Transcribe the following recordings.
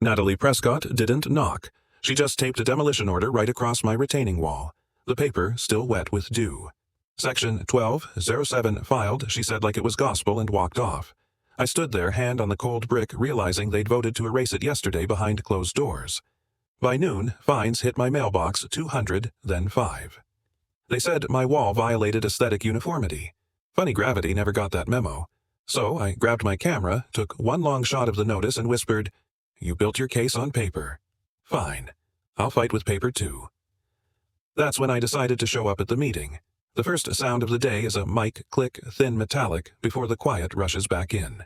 Natalie Prescott didn't knock. She just taped a demolition order right across my retaining wall. The paper still wet with dew. Section 1207 filed, she said like it was gospel, and walked off. I stood there, hand on the cold brick, realizing they'd voted to erase it yesterday behind closed doors. By noon, fines hit my mailbox, 200, then 5. They said my wall violated aesthetic uniformity. Funny gravity never got that memo. So I grabbed my camera, took one long shot of the notice, and whispered, "You built your case on paper. Fine. I'll fight with paper too." That's when I decided to show up at the meeting. The first sound of the day is a mic click, thin metallic, before the quiet rushes back in.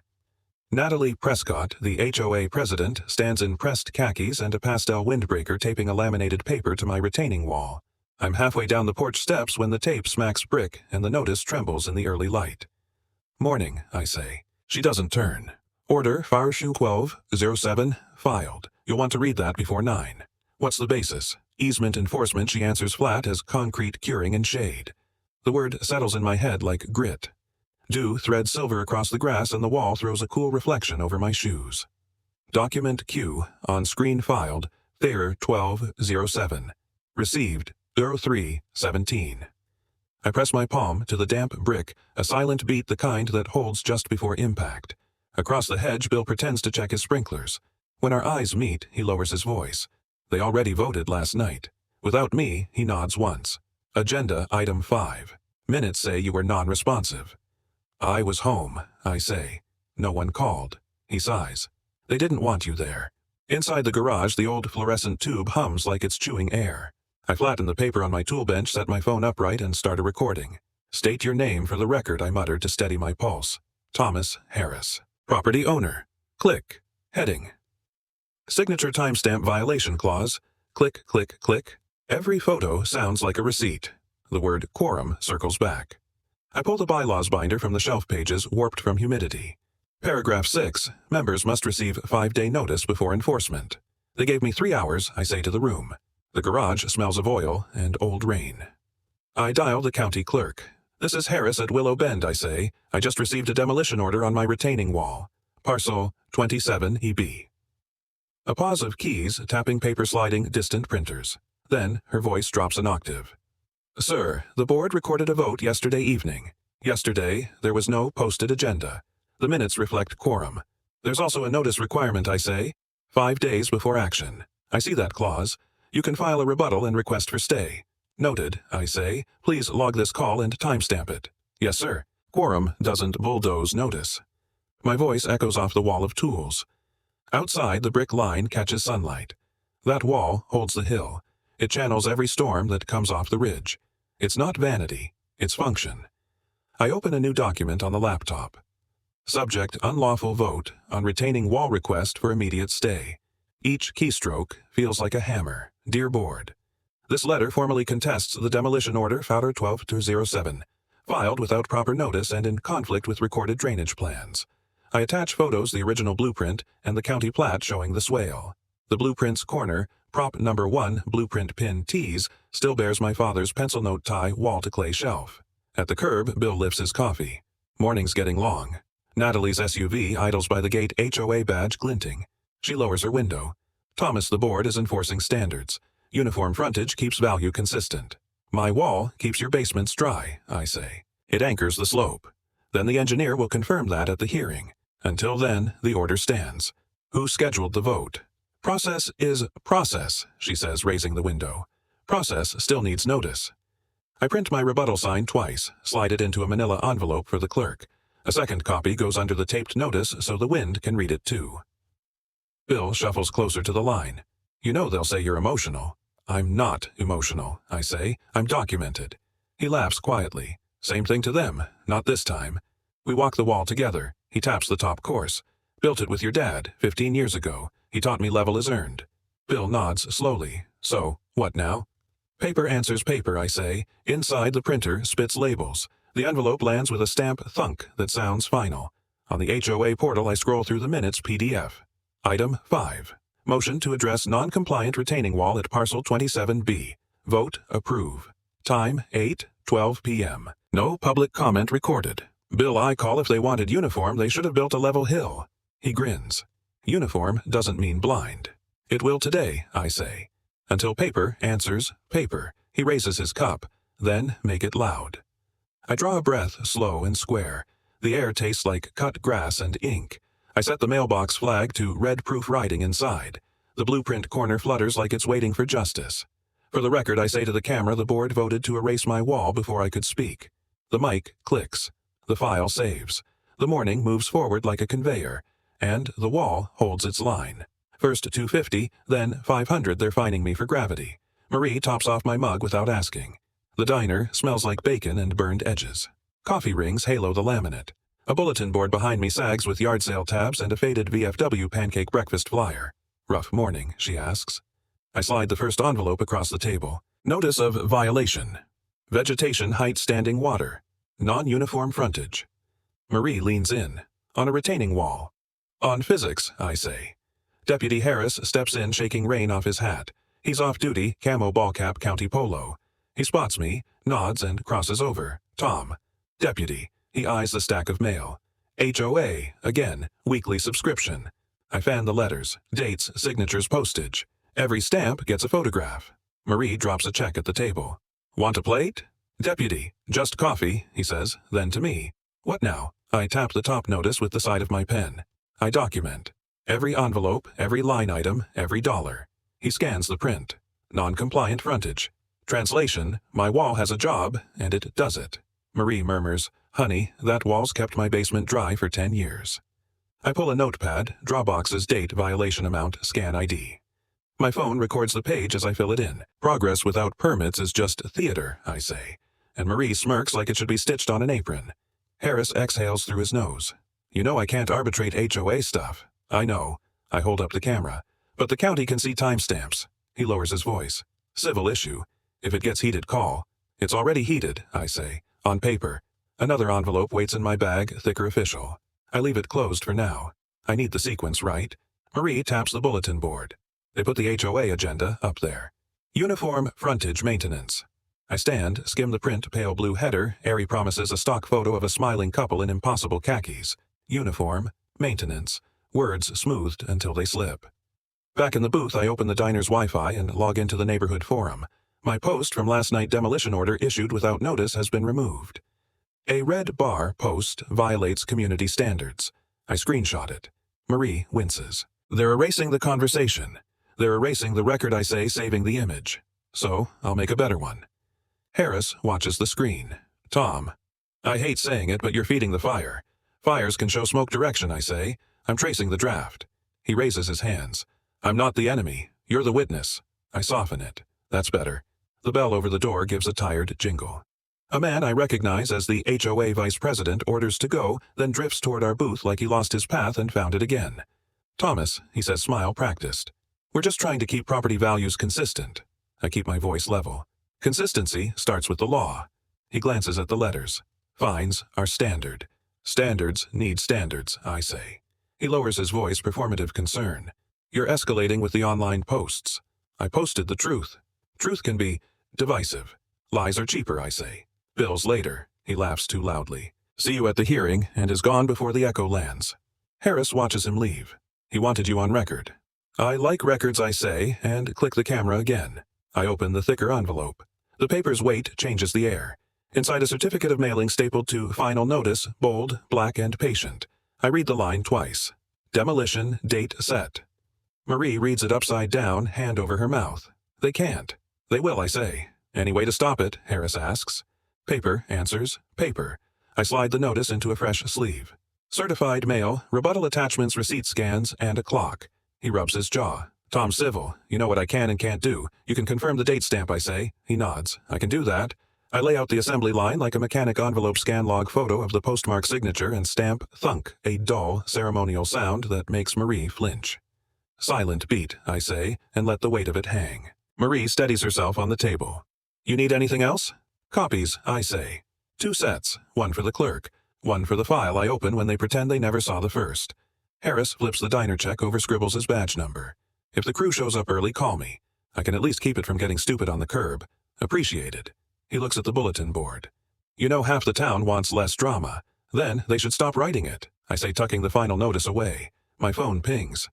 Natalie Prescott, the HOA president, stands in pressed khakis and a pastel windbreaker taping a laminated paper to my retaining wall. I'm halfway down the porch steps when the tape smacks brick and the notice trembles in the early light. "Morning," I say. She doesn't turn. "Order Farshu 1207 filed. You'll want to read that before 9. What's the basis?" "Easement enforcement," she answers flat as concrete curing in shade. The word settles in my head like grit. Dew threads silver across the grass and the wall throws a cool reflection over my shoes. Document Q, on screen filed, Thayer 1207. Received, 0317. I press my palm to the damp brick, a silent beat the kind that holds just before impact. Across the hedge, Bill pretends to check his sprinklers. When our eyes meet, he lowers his voice. They already voted last night. Without me, he nods once. Agenda Item 5. Minutes say you were non-responsive. "I was home," I say. "No one called." He sighs. "They didn't want you there." Inside the garage, the old fluorescent tube hums like it's chewing air. I flatten the paper on my tool bench, set my phone upright, and start a recording. "State your name for the record," I mutter to steady my pulse. "Thomas Harris. Property owner." Click. Heading. Signature timestamp violation clause. Click, click, click. Every photo sounds like a receipt. The word quorum circles back. I pull the bylaws binder from the shelf pages, warped from humidity. Paragraph 6. Members must receive 5-day notice before enforcement. They gave me 3 hours, I say to the room. The garage smells of oil and old rain. I dial the county clerk. "This is Harris at Willow Bend," I say. "I just received a demolition order on my retaining wall. Parcel 27 EB. A pause of keys, tapping paper, sliding distant printers. Then her voice drops an octave. "Sir, the board recorded a vote yesterday evening. Yesterday, there was no posted agenda. The minutes reflect quorum. There's also a notice requirement," I say. 5 days before action. I see that clause. You can file a rebuttal and request for stay. Noted, I say. Please log this call and timestamp it. Yes, sir. Quorum doesn't bulldoze notice. My voice echoes off the wall of tools. Outside, the brick line catches sunlight. That wall holds the hill. It channels every storm that comes off the ridge. It's not vanity, it's function. I open a new document on the laptop. Subject: unlawful vote on retaining wall request for immediate stay. Each keystroke feels like a hammer. Dear Board, this letter formally contests the demolition order Fowler 12-07, filed without proper notice and in conflict with recorded drainage plans. I attach photos, the original blueprint, and the county plat showing the swale. The blueprint's corner, prop number 1, blueprint pin tees, still bears my father's pencil note tie wall-to-clay shelf. At the curb, Bill lifts his coffee. Morning's getting long. Natalie's SUV idles by the gate, HOA badge glinting. She lowers her window. Thomas, the board, is enforcing standards. Uniform frontage keeps value consistent. My wall keeps your basements dry, I say. It anchors the slope. Then the engineer will confirm that at the hearing. Until then, the order stands. Who scheduled the vote? Process is process, she says, raising the window. Process still needs notice. I print my rebuttal sign twice, slide it into a manila envelope for the clerk. A second copy goes under the taped notice so the wind can read it too. Bill shuffles closer to the line. You know they'll say you're emotional. I'm not emotional, I say. I'm documented. He laughs quietly. Same thing to them, not this time. We walk the wall together. He taps the top course. Built it with your dad, 15 years ago. He taught me level is earned. Bill nods slowly. So, what now? Paper answers paper, I say. Inside, the printer spits labels. The envelope lands with a stamp thunk that sounds final. On the HOA portal, I scroll through the minutes PDF. Item 5. Motion to address non-compliant retaining wall at parcel 27B. Vote approve. Time 8:12 p.m. No public comment recorded. Bill I call if they wanted uniform, they should have built a level hill. He grins. Uniform doesn't mean blind. It will today, I say. Until paper answers paper. He raises his cup, then make it loud. I draw a breath, slow and square. The air tastes like cut grass and ink. I set the mailbox flag to red-proof writing inside. The blueprint corner flutters like it's waiting for justice. For the record, I say to the camera the board voted to erase my wall before I could speak. The mic clicks. The file saves. The morning moves forward like a conveyor, and the wall holds its line. First 250, then 500, they're fining me for gravity. Marie tops off my mug without asking. The diner smells like bacon and burned edges. Coffee rings halo the laminate. A bulletin board behind me sags with yard sale tabs and a faded VFW pancake breakfast flyer. Rough morning, she asks. I slide the first envelope across the table. Notice of violation. Vegetation height standing water. Non-uniform frontage. Marie leans in. On a retaining wall. On physics, I say. Deputy Harris steps in, shaking rain off his hat. He's off duty, camo ball cap, county polo. He spots me, nods, and crosses over. Tom. Deputy. He eyes the stack of mail. HOA, again, weekly subscription. I fan the letters, dates, signatures, postage. Every stamp gets a photograph. Marie drops a check at the table. Want a plate? Deputy. Just coffee, he says, then to me. What now? I tap the top notice with the side of my pen. I document. Every envelope, every line item, every dollar. He scans the print. Non-compliant frontage. Translation, my wall has a job, and it does it. Marie murmurs, honey, that wall's kept my basement dry for 10 years. I pull a notepad, draw boxes, date, violation amount, scan ID. My phone records the page as I fill it in. Progress without permits is just theater, I say. And Marie smirks like it should be stitched on an apron. Harris exhales through his nose. You know I can't arbitrate HOA stuff. I know. I hold up the camera. But the county can see timestamps. He lowers his voice. Civil issue. If it gets heated, call. It's already heated, I say. On paper. Another envelope waits in my bag, thicker official. I leave it closed for now. I need the sequence right. Marie taps the bulletin board. They put the HOA agenda up there. Uniform frontage maintenance. I stand, skim the print, pale blue header. Airy promises a stock photo of a smiling couple in impossible khakis. Uniform, maintenance. Words smoothed until they slip. Back in the booth, I open the diner's Wi-Fi and log into the neighborhood forum. My post from last night demolition order issued without notice has been removed. A red bar post violates community standards. I screenshot it. Marie winces. They're erasing the conversation. They're erasing the record, I say, saving the image. So, I'll make a better one. Harris watches the screen. Tom. I hate saying it, but you're feeding the fire. Fires can show smoke direction, I say. I'm tracing the draft. He raises his hands. I'm not the enemy. You're the witness. I soften it. That's better. The bell over the door gives a tired jingle. A man I recognize as the HOA vice president orders to go, then drifts toward our booth like he lost his path and found it again. Thomas, he says, smile practiced. We're just trying to keep property values consistent. I keep my voice level. Consistency starts with the law. He glances at the letters. Fines are standard. Standards need standards, I say. He lowers his voice, performative concern. You're escalating with the online posts. I posted the truth. Truth can be divisive. Lies are cheaper, I say. Bills later. He laughs too loudly. See you at the hearing, and is gone before the echo lands. Harris watches him leave. He wanted you on record. I like records, I say, and click the camera again. I open the thicker envelope. The paper's weight changes the air. Inside a certificate of mailing stapled to final notice, bold, black, and patient. I read the line twice. Demolition, date set. Marie reads it upside down, hand over her mouth. They can't. They will, I say. Any way to stop it? Harris asks. Paper answers, paper. I slide the notice into a fresh sleeve. Certified mail, rebuttal attachments, receipt scans, and a clock. He rubs his jaw. Tom Civil, you know what I can and can't do. You can confirm the date stamp, I say. He nods. I can do that. I lay out the assembly line like a mechanic envelope scan log photo of the postmark signature and stamp thunk, a dull, ceremonial sound that makes Marie flinch. Silent beat, I say, and let the weight of it hang. Marie steadies herself on the table. You need anything else? Copies, I say. 2 sets, one for the clerk, one for the file I open when they pretend they never saw the first. Harris flips the diner check over, scribbles his badge number. If the crew shows up early, call me. I can at least keep it from getting stupid on the curb. Appreciated. He looks at the bulletin board. You know half the town wants less drama. Then they should stop writing it, I say, tucking the final notice away. My phone pings.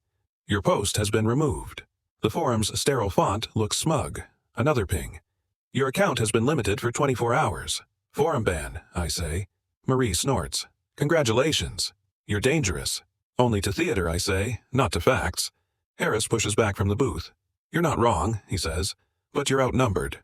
Your post has been removed. The forum's sterile font looks smug. Another ping. Your account has been limited for 24 hours. Forum ban, I say. Marie snorts. Congratulations. You're dangerous. Only to theater, I say, not to facts. Harris pushes back from the booth. You're not wrong, he says, but you're outnumbered.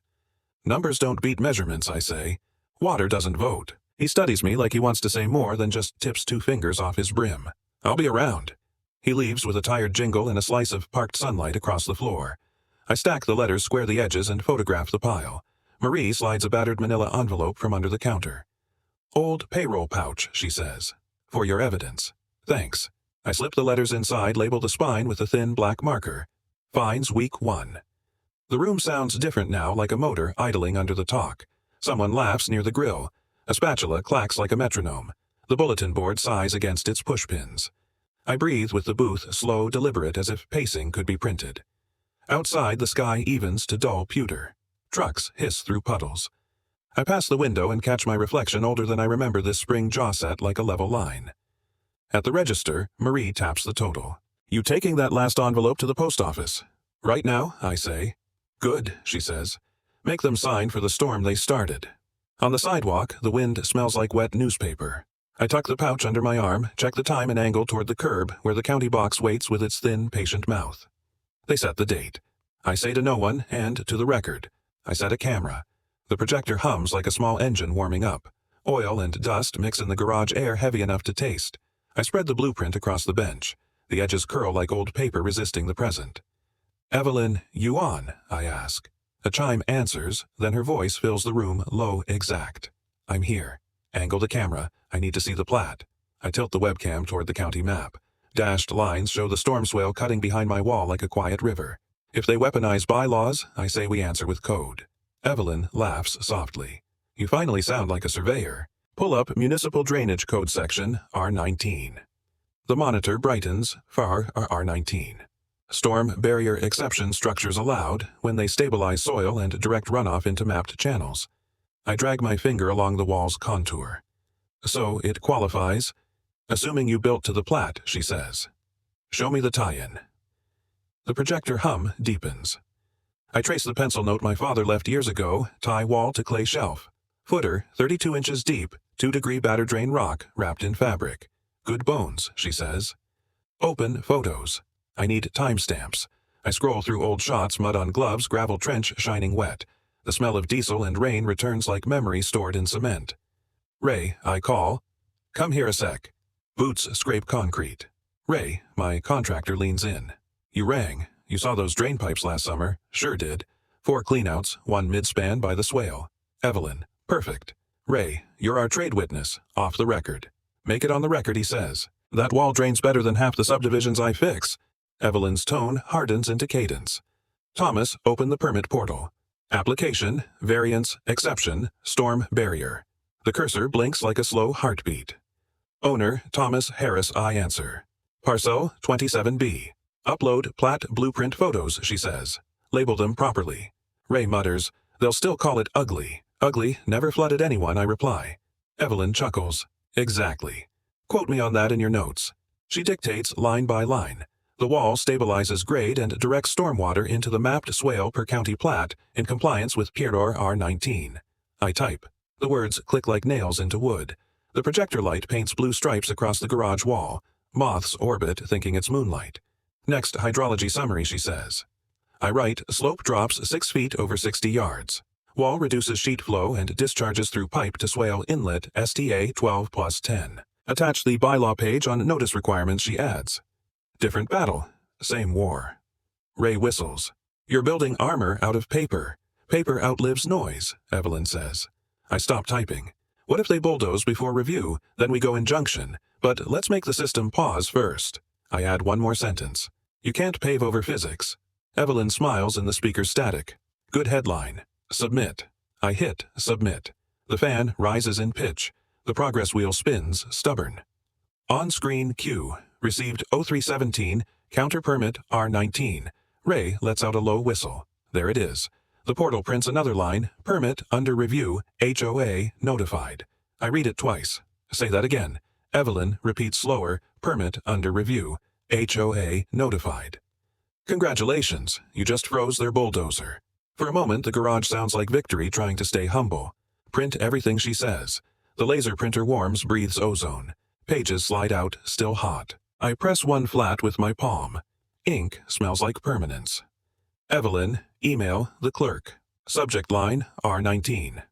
Numbers don't beat measurements, I say. Water doesn't vote. He studies me like he wants to say more than just tips 2 fingers off his brim. I'll be around. He leaves with a tired jingle and a slice of parked sunlight across the floor. I stack the letters, square the edges, and photograph the pile. Marie slides a battered manila envelope from under the counter. Old payroll pouch, she says. For your evidence. Thanks. I slip the letters inside, label the spine with a thin black marker. Fines week 1. The room sounds different now, like a motor idling under the talk. Someone laughs near the grill. A spatula clacks like a metronome. The bulletin board sighs against its pushpins. I breathe with the booth slow, deliberate, as if pacing could be printed. Outside, the sky evens to dull pewter. Trucks hiss through puddles. I pass the window and catch my reflection, older than I remember this spring jaw set, like a level line. At the register, Marie taps the total. You taking that last envelope to the post office? Right now, I say. Good, she says. Make them sign for the storm they started. On the sidewalk, the wind smells like wet newspaper. I tuck the pouch under my arm, check the time and angle toward the curb where the county box waits with its thin, patient mouth. They set the date. I say to no one, and to the record. I set a camera. The projector hums like a small engine warming up. Oil and dust mix in the garage air heavy enough to taste. I spread the blueprint across the bench. The edges curl like old paper resisting the present. Evelyn, you on? I ask. A chime answers, then her voice fills the room, low, exact. I'm here. Angle the camera. I need to see the plat. I tilt the webcam toward the county map. Dashed lines show the storm swale cutting behind my wall like a quiet river. If they weaponize bylaws, I say we answer with code. Evelyn laughs softly. You finally sound like a surveyor. Pull up Municipal Drainage Code section R19. The monitor brightens, FAR R19. Storm barrier exception structures allowed when they stabilize soil and direct runoff into mapped channels. I drag my finger along the wall's contour. So it qualifies. Assuming you built to the plat, she says. Show me the tie-in. The projector hum deepens. I trace the pencil note my father left years ago, tie wall to clay shelf. Footer, 32 inches deep, 2-degree batter drain rock wrapped in fabric. Good bones, she says. Open photos. I need timestamps. I scroll through old shots, mud on gloves, gravel trench shining wet. The smell of diesel and rain returns like memory stored in cement. Ray, I call. Come here a sec. Boots scrape concrete. Ray, my contractor, leans in. You rang. You saw those drain pipes last summer. Sure did. 4 cleanouts, 1 mid-span by the swale. Evelyn, perfect. Ray, you're our trade witness. Off the record. Make it on the record, he says. That wall drains better than half the subdivisions I fix. Evelyn's tone hardens into cadence. Thomas, open the permit portal. Application, variance, exception, storm barrier. The cursor blinks like a slow heartbeat. Owner, Thomas Harris, I answer. Parcel 27B. Upload plat blueprint photos, she says. Label them properly. Ray mutters, they'll still call it ugly. Ugly never flooded anyone, I reply. Evelyn chuckles. Exactly. Quote me on that in your notes. She dictates line by line. The wall stabilizes grade and directs stormwater into the mapped swale per county plat in compliance with PIROR R19. I type. The words click like nails into wood. The projector light paints blue stripes across the garage wall. Moths orbit, thinking it's moonlight. Next hydrology summary, she says. I write, slope drops 6 feet over 60 yards. Wall reduces sheet flow and discharges through pipe to swale inlet STA 12+10. Attach the bylaw page on notice requirements, she adds. Different battle, same war. Ray whistles. You're building armor out of paper. Paper outlives noise, Evelyn says. I stop typing. What if they bulldoze before review, then we go injunction, but let's make the system pause first. I add one more sentence. You can't pave over physics. Evelyn smiles in the speaker's static. Good headline. Submit. I hit submit. The fan rises in pitch. The progress wheel spins, stubborn. On-screen cue. Received 0317, counter permit R19. Ray lets out a low whistle. There it is. The portal prints another line, permit under review, HOA notified. I read it twice. Say that again. Evelyn repeats slower, permit under review. HOA notified. Congratulations, you just froze their bulldozer. For a moment, the garage sounds like Victory trying to stay humble. Print everything she says. The laser printer warms, breathes ozone. Pages slide out, still hot. I press one flat with my palm. Ink smells like permanence. Evelyn, email the clerk. Subject line, R19.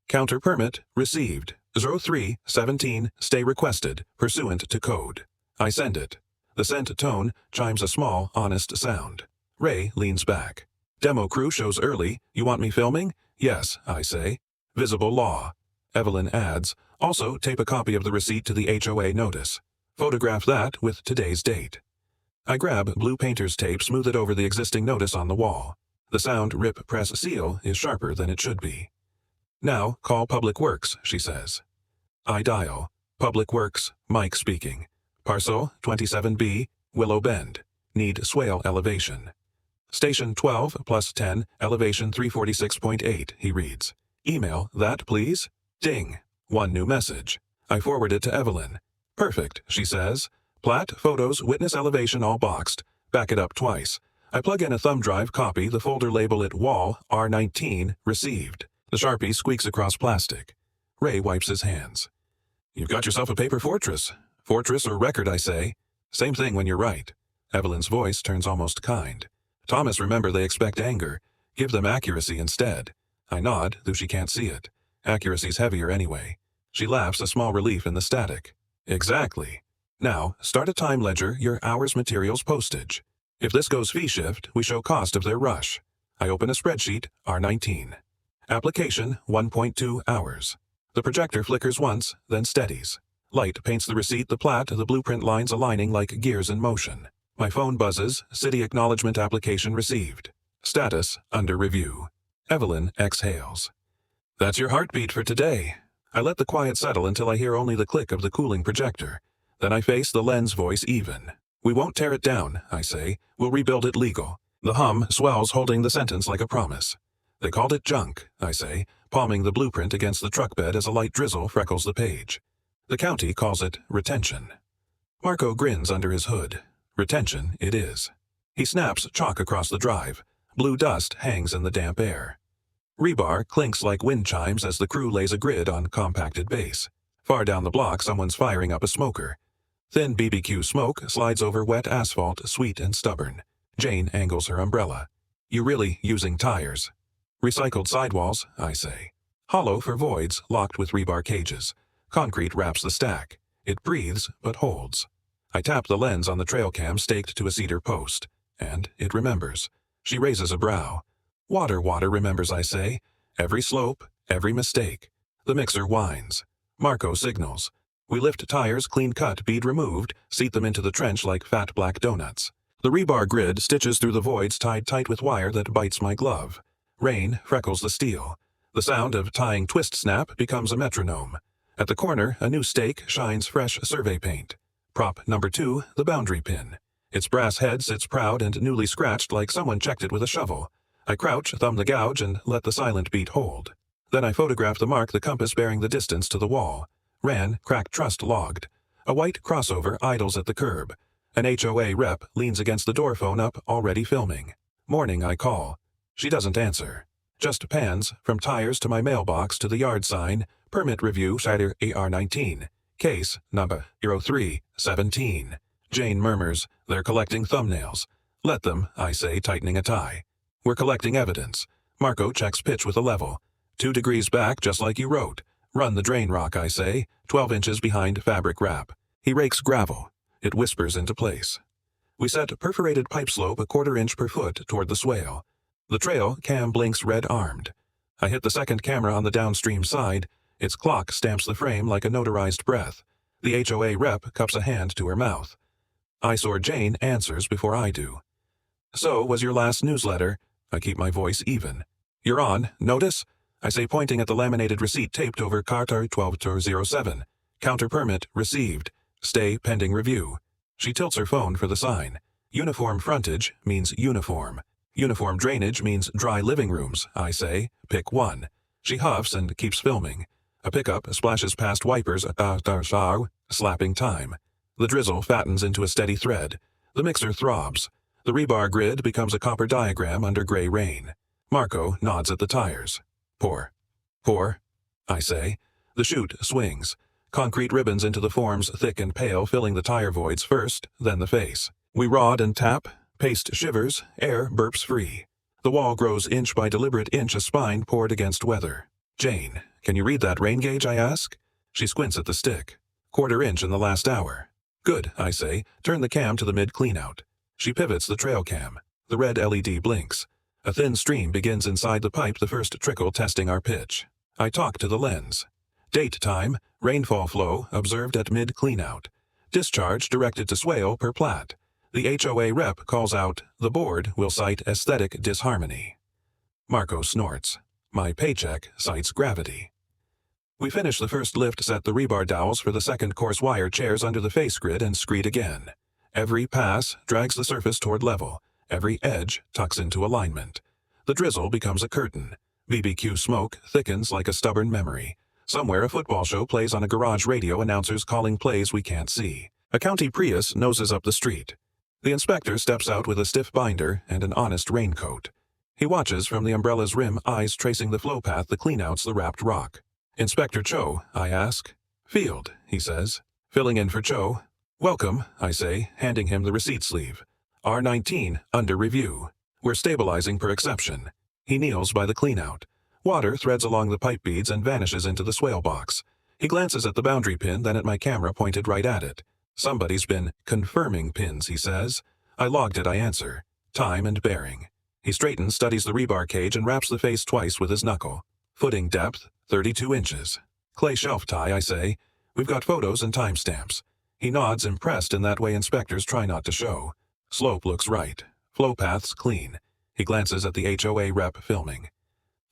Counter permit, received. 0317, stay requested, pursuant to code. I send it. The sent tone chimes a small, honest sound. Ray leans back. Demo crew shows early. You want me filming? Yes, I say. Visible law. Evelyn adds, also tape a copy of the receipt to the HOA notice. Photograph that with today's date. I grab blue painter's tape, smooth it over the existing notice on the wall. The sound rip press seal is sharper than it should be. Now call Public Works, she says. I dial. Public Works, Mike speaking. Parcel 27B, Willow Bend. Need swale elevation. Station 12 plus 10, elevation 346.8, he reads. Email that, please. Ding. One new message. I forward it to Evelyn. Perfect, she says. Plat, photos, witness elevation all boxed. Back it up twice. I plug in a thumb drive, copy the folder, label it wall, R19, received. The Sharpie squeaks across plastic. Ray wipes his hands. You've got yourself a paper fortress. Fortress or record, I say. Same thing when you're right. Evelyn's voice turns almost kind. Thomas, remember, they expect anger. Give them accuracy instead. I nod, though she can't see it. Accuracy's heavier anyway. She laughs, a small relief in the static. Exactly. Now, start a time ledger, your hours, materials, postage. If this goes fee shift, we show cost of their rush. I open a spreadsheet, R19. Application, 1.2 hours. The projector flickers once, then steadies. Light paints the receipt, the plat, the blueprint lines aligning like gears in motion. My phone buzzes, city acknowledgement application received. Status, under review. Evelyn exhales. That's your heartbeat for today. I let the quiet settle until I hear only the click of the cooling projector. Then I face the lens voice even. We won't tear it down, I say. We'll rebuild it legal. The hum swells, holding the sentence like a promise. They called it junk, I say, palming the blueprint against the truck bed as a light drizzle freckles the page. The county calls it retention. Marco grins under his hood. Retention it is. He snaps chalk across the drive. Blue dust hangs in the damp air. Rebar clinks like wind chimes as the crew lays a grid on compacted base. Far down the block, someone's firing up a smoker. Thin BBQ smoke slides over wet asphalt, sweet and stubborn. Jane angles her umbrella. You really using tires? Recycled sidewalls, I say. Hollow for voids, locked with rebar cages. Concrete wraps the stack. It breathes, but holds. I tap the lens on the trail cam staked to a cedar post. And it remembers. She raises a brow. Water remembers, I say. Every slope, every mistake. The mixer whines. Marco signals. We lift tires, clean cut, bead removed, seat them into the trench like fat black donuts. The rebar grid stitches through the voids tied tight with wire that bites my glove. Rain freckles the steel. The sound of tying twist snap becomes a metronome. At the corner, a new stake shines fresh survey paint. Prop number 2, the boundary pin. Its brass head sits proud and newly scratched like someone checked it with a shovel. I crouch, thumb the gouge, and let the silent beat hold. Then I photograph the mark, the compass bearing the distance to the wall. Ran, cracked trust logged. A white crossover idles at the curb. An HOA rep leans against the door phone up, already filming. Morning, I call. She doesn't answer. Just pans, from tires to my mailbox to the yard sign, permit review, Shider AR19. Case number 0317. Jane murmurs, they're collecting thumbnails. Let them, I say, tightening a tie. We're collecting evidence. Marco checks pitch with a level. 2 degrees back, just like you wrote. Run the drain rock, I say, 12 inches behind fabric wrap. He rakes gravel. It whispers into place. We set perforated pipe slope a 1/4 inch per foot toward the swale. The trail cam blinks red-armed. I hit the second camera on the downstream side. Its clock stamps the frame like a notarized breath. The HOA rep cups a hand to her mouth. Eyesore Jane answers before I do. So, was your last newsletter? I keep my voice even. You're on. Notice? I say, pointing at the laminated receipt taped over Carter 1207. Counter permit received. Stay pending review. She tilts her phone for the sign. Uniform frontage means uniform. Uniform drainage means dry living rooms, I say. Pick one. She huffs and keeps filming. A pickup splashes past wipers, slapping time. The drizzle fattens into a steady thread. The mixer throbs. The rebar grid becomes a copper diagram under gray rain. Marco nods at the tires. Pour. Pour, I say. The chute swings. Concrete ribbons into the forms thick and pale, filling the tire voids first, then the face. We rod and tap. Paste shivers. Air burps free. The wall grows inch by deliberate inch, a spine poured against weather. Jane, can you read that rain gauge, I ask? She squints at the stick. Quarter inch in the last hour. Good, I say. Turn the cam to the mid-cleanout. She pivots the trail cam. The red LED blinks. A thin stream begins inside the pipe, the first trickle testing our pitch. I talk to the lens. Date time, rainfall flow, observed at mid-cleanout. Discharge directed to swale per plat. The HOA rep calls out, the board will cite aesthetic disharmony. Marco snorts. My paycheck cites gravity. We finish the first lift, set the rebar dowels for the second coarse wire chairs under the face grid, and screed again. Every pass drags the surface toward level. Every edge tucks into alignment. The drizzle becomes a curtain. BBQ smoke thickens like a stubborn memory. Somewhere a football show plays on a garage radio, announcers calling plays we can't see. A county Prius noses up the street. The inspector steps out with a stiff binder and an honest raincoat. He watches from the umbrella's rim, eyes tracing the flow path that cleanouts the wrapped rock. Inspector Cho, I ask. Field, he says. Filling in for Cho. Welcome, I say, handing him the receipt sleeve. R19, under review. We're stabilizing per exception. He kneels by the cleanout. Water threads along the pipe beads and vanishes into the swale box. He glances at the boundary pin, then at my camera pointed right at it. Somebody's been confirming pins, he says. I logged it, I answer. Time and bearing. He straightens, studies the rebar cage, and raps the face twice with his knuckle. Footing depth, 32 inches. Clay shelf tie, I say. We've got photos and timestamps. He nods, impressed in that way inspectors try not to show. Slope looks right. Flow paths clean. He glances at the HOA rep filming.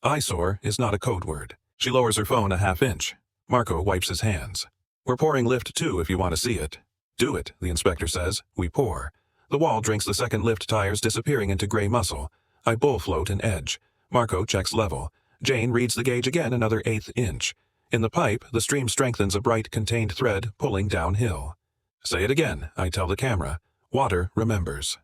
Eyesore is not a code word. She lowers her phone a half inch. Marco wipes his hands. We're pouring lift 2 if you want to see it. Do it, the inspector says. We pour. The wall drinks the second lift, tires disappearing into gray muscle. I bull float an edge. Marco checks level. Jane reads the gauge again, another 1/8 inch. In the pipe, the stream strengthens, a bright contained thread pulling downhill. Say it again, I tell the camera. Water remembers.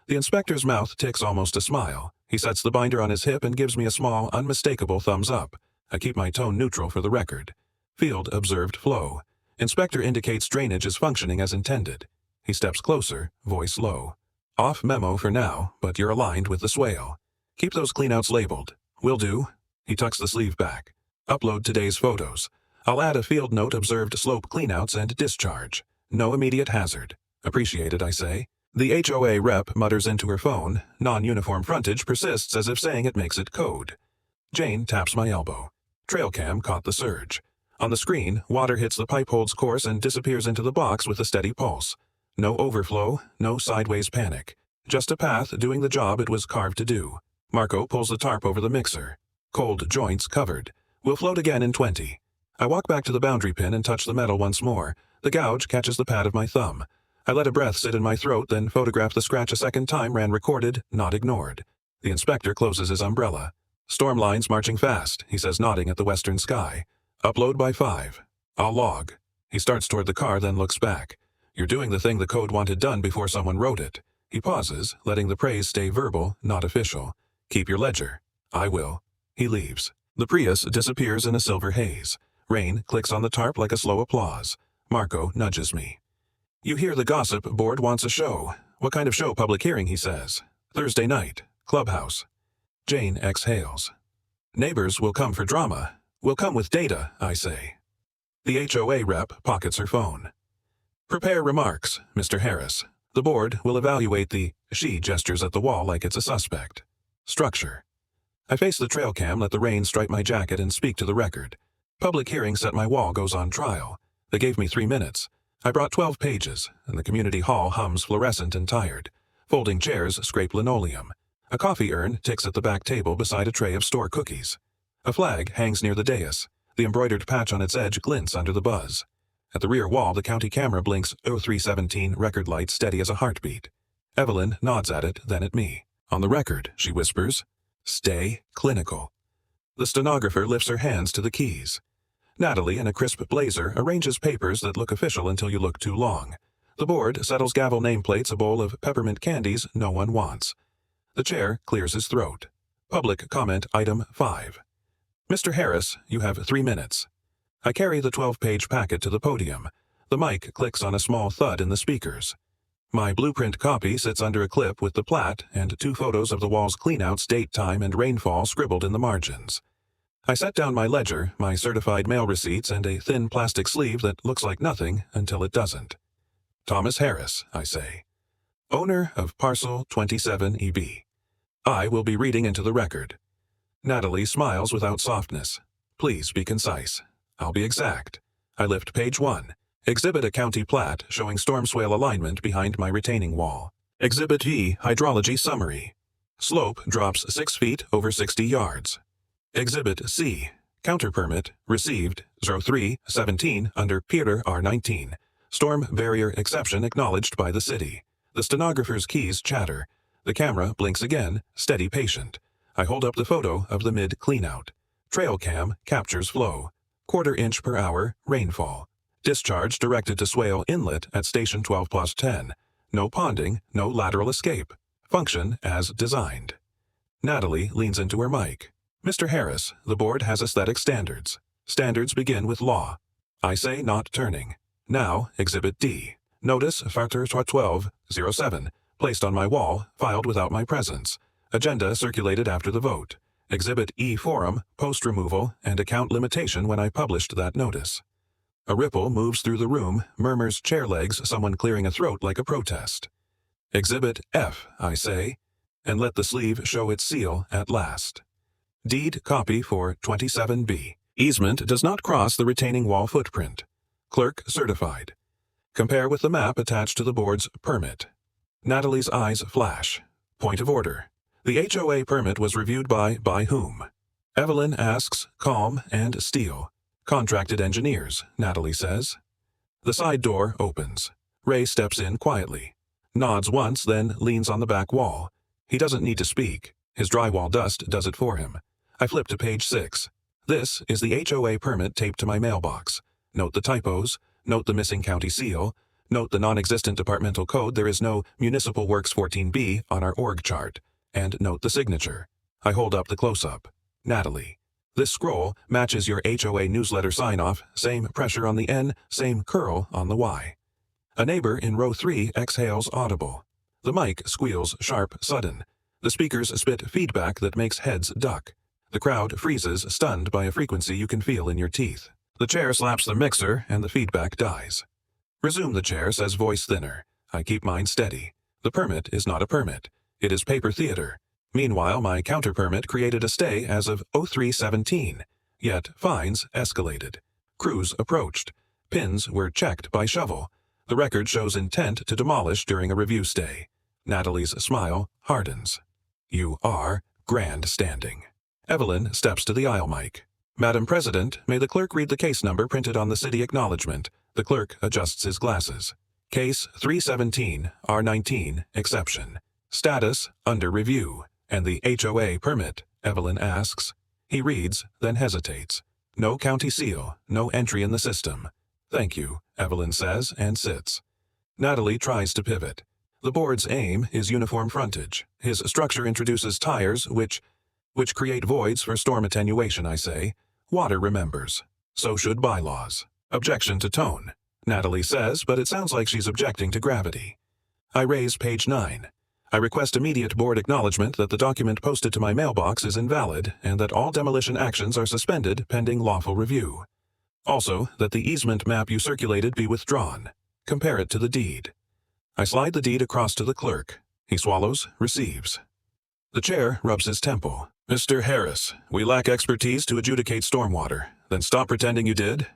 The inspector's mouth ticks almost a smile. He sets the binder on his hip and gives me a small, unmistakable thumbs up. I keep my tone neutral for the record. Field observed flow. Inspector indicates drainage is functioning as intended. He steps closer, voice low. Off memo for now, but you're aligned with the swale. Keep those cleanouts labeled. Will do. He tucks the sleeve back. Upload today's photos. I'll add a field note, observed slope cleanouts and discharge. No immediate hazard. Appreciated, I say. The HOA rep mutters into her phone. Non-uniform frontage persists as if saying it makes it code. Jane taps my elbow. Trail cam caught the surge. On the screen, water hits the pipe, holds course, and disappears into the box with a steady pulse. No overflow, no sideways panic. Just a path doing the job it was carved to do. Marco pulls the tarp over the mixer. Cold joints covered. We'll float again in 20. I walk back to the boundary pin and touch the metal once more. The gouge catches the pad of my thumb. I let a breath sit in my throat, then photograph the scratch a second time, ran recorded, not ignored. The inspector closes his umbrella. Storm lines marching fast, he says, nodding at the western sky. Upload by 5. I'll log. He starts toward the car, then looks back. You're doing the thing the code wanted done before someone wrote it. He pauses, letting the praise stay verbal, not official. Keep your ledger. I will. He leaves. The Prius disappears in a silver haze. Rain clicks on the tarp like a slow applause. Marco nudges me. You hear the gossip board wants a show. What kind of show? Public hearing, he says. Thursday night. Clubhouse. Jane exhales. Neighbors will come for drama. We'll come with data, I say. The HOA rep pockets her phone. Prepare remarks, Mr. Harris. The board will evaluate the... She gestures at the wall like it's a suspect. Structure. I face the trail cam, let the rain stripe my jacket, and speak to the record. Public hearing set my wall goes on trial. They gave me 3 minutes. I brought 12 pages, and the community hall hums fluorescent and tired. Folding chairs scrape linoleum. A coffee urn ticks at the back table beside a tray of store cookies. A flag hangs near the dais. The embroidered patch on its edge glints under the buzz. At the rear wall, the county camera blinks 0317 record light steady as a heartbeat. Evelyn nods at it, then at me. On the record, she whispers. Stay clinical. The stenographer lifts her hands to the keys. Natalie, in a crisp blazer, arranges papers that look official until you look too long. The board settles gavel nameplates a bowl of peppermint candies no one wants. The chair clears his throat. Public comment item 5. Mr. Harris, you have 3 minutes. I carry the 12-page packet to the podium. The mic clicks on a small thud in the speakers. My blueprint copy sits under a clip with the plat and 2 photos of the wall's cleanouts, date, time, and rainfall scribbled in the margins. I set down my ledger, my certified mail receipts, and a thin plastic sleeve that looks like nothing until it doesn't. Thomas Harris, I say. Owner of Parcel 27EB. I will be reading into the record. Natalie smiles without softness. Please be concise. I'll be exact. I lift page 1. Exhibit a county plat showing storm swale alignment behind my retaining wall. Exhibit E, hydrology summary. Slope drops 6 feet over 60 yards. Exhibit C, counter permit, received 03-17 under Peter R19. Storm barrier exception acknowledged by the city. The stenographer's keys chatter. The camera blinks again, steady patient. I hold up the photo of the mid-cleanout. Trail cam captures flow. 1/4 inch per hour, rainfall. Discharge directed to swale inlet at station 12+10. No ponding, no lateral escape. Function as designed. Natalie leans into her mic. Mr. Harris, the board has aesthetic standards. Standards begin with law. I say not turning. Now, Exhibit D. Notice Factor 1207. Placed on my wall, filed without my presence. Agenda circulated after the vote. Exhibit E forum, post removal, and account limitation when I published that notice. A ripple moves through the room, murmurs chair legs, someone clearing a throat like a protest. Exhibit F, I say, and let the sleeve show its seal at last. Deed copy for 27B. Easement does not cross the retaining wall footprint. Clerk certified. Compare with the map attached to the board's permit. Natalie's eyes flash. Point of order. The HOA permit was reviewed by whom? Evelyn asks, calm and steel. Contracted engineers, Natalie says. The side door opens. Ray steps in quietly. Nods once, then leans on the back wall. He doesn't need to speak. His drywall dust does it for him. I flip to page 6. This is the HOA permit taped to my mailbox. Note the typos. Note the missing county seal. Note the non-existent departmental code. There is no Municipal Works 14B on our org chart. And note the signature. I hold up the close-up. Natalie. This scroll matches your HOA newsletter sign-off. Same pressure on the N, same curl on the Y. A neighbor in row 3 exhales audible. The mic squeals sharp, sudden. The speakers spit feedback that makes heads duck. The crowd freezes, stunned by a frequency you can feel in your teeth. The chair slaps the mixer, and the feedback dies. Resume the chair, says voice thinner. I keep mine steady. The permit is not a permit. It is paper theater. Meanwhile, my counter-permit created a stay as of 03-17. Yet fines escalated. Crews approached. Pins were checked by shovel. The record shows intent to demolish during a review stay. Natalie's smile hardens. You are grandstanding. Evelyn steps to the aisle mic. Madam President, may the clerk read the case number printed on the city acknowledgement. The clerk adjusts his glasses. Case 317, R19, exception. Status, under review. And the HOA permit, Evelyn asks. He reads, then hesitates. No county seal, no entry in the system. Thank you, Evelyn says, and sits. Natalie tries to pivot. The board's aim is uniform frontage. His structure introduces tires which create voids for storm attenuation, I say. Water remembers. So should bylaws. Objection to tone. Natalie says, but it sounds like she's objecting to gravity. I raise page 9. I request immediate board acknowledgement that the document posted to my mailbox is invalid and that all demolition actions are suspended pending lawful review. Also, that the easement map you circulated be withdrawn. Compare it to the deed. I slide the deed across to the clerk. He swallows, receives. The chair rubs his temple. Mr. Harris, we lack expertise to adjudicate stormwater. Then stop pretending you did.